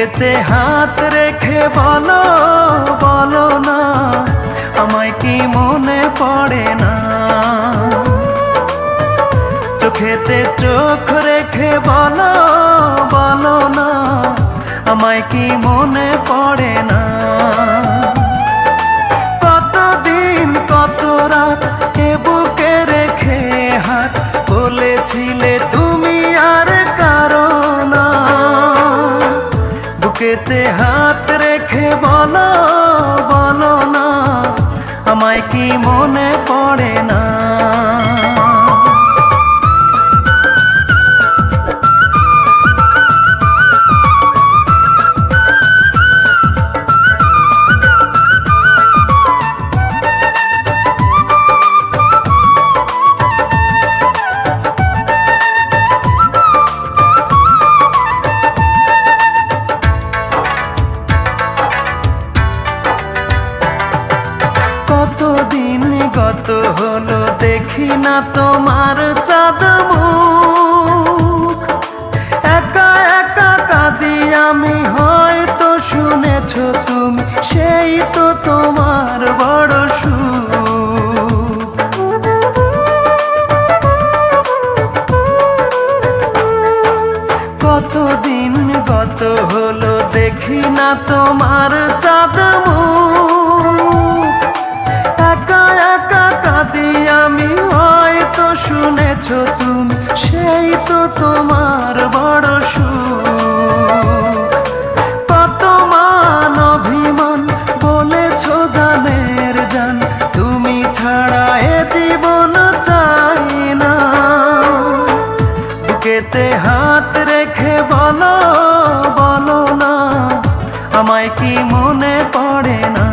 বুকেতে হাত রেখে বলো বলো না আমায় কি মনে পড়ে না। চোখেতে চোখ রেখে বলো বলো না আমায় কি মনে পড়ে না। কতদিন কত রাত এ বুকে রেখে হাত বলেছিলে তুমি আর কারো না। বুকেতে হাত রেখে বলো বলো না আমায় কি মনে পড়ে না। কতদিন গত হলো দেখি না তোমার চাঁদ মুখ। একা একা কাঁদি আমি, হয়তো শুনেছো তুমি, সেই তো তোমার বড় সুখ। কতদিন গত হলো দেখি না তোমার চাঁদ মুখ। একা একা কাঁদি আমি, হয়তো শুনেছো তুমি, সেই তো তোমার বড় সুখ। কত মান অভিমান বলেছো জানের জান, তুমি ছাড়া এ জীবন চাই না। বুকেতে হাত রেখে বলো বলো না আমায় কি মনে পড়ে না।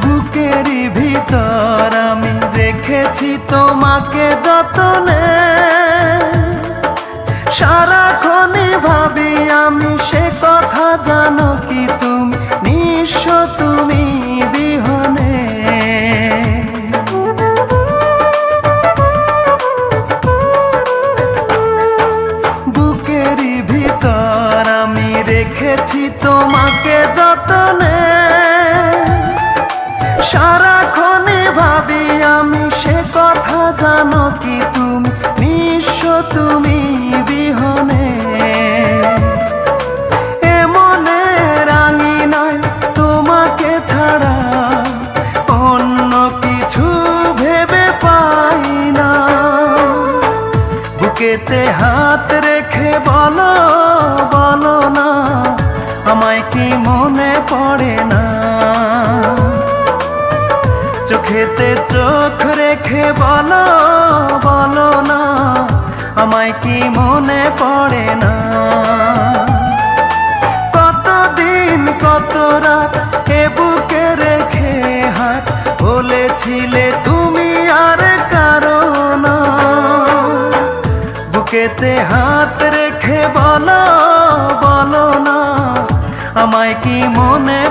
বুকেরই ভিতর আমি রেখেছি তোমাকে যতনে, সারাক্ষণই ভাবি আমি সে কথা, জানো কি তুমি নিঃস্ব তুমি বিহনে। বুকেরই ভিতর আমি রেখেছি তোমাকে যতনে, সারাক্ষণই ভাবি আমি সে কথা, জানো কি তুমি নিঃস্ব তুমি বিহনে। এ মনে রাঙি নাই তোমাকে ছাড়া, অন্য কিছু ভেবে পাই না। বুকেতে হাত রেখে বলো বলো না আমায় কি মনে পড়ে না। চোখেতে চোখ রেখে বলো বলো না আমায় কি মনে পড়ে না। কতদিন কত রাত এ বুকে রেখে হাত বলেছিলে তুমি আর কারো না। বুকেতে হাত রেখে বলো বলো না আমায় কি মনে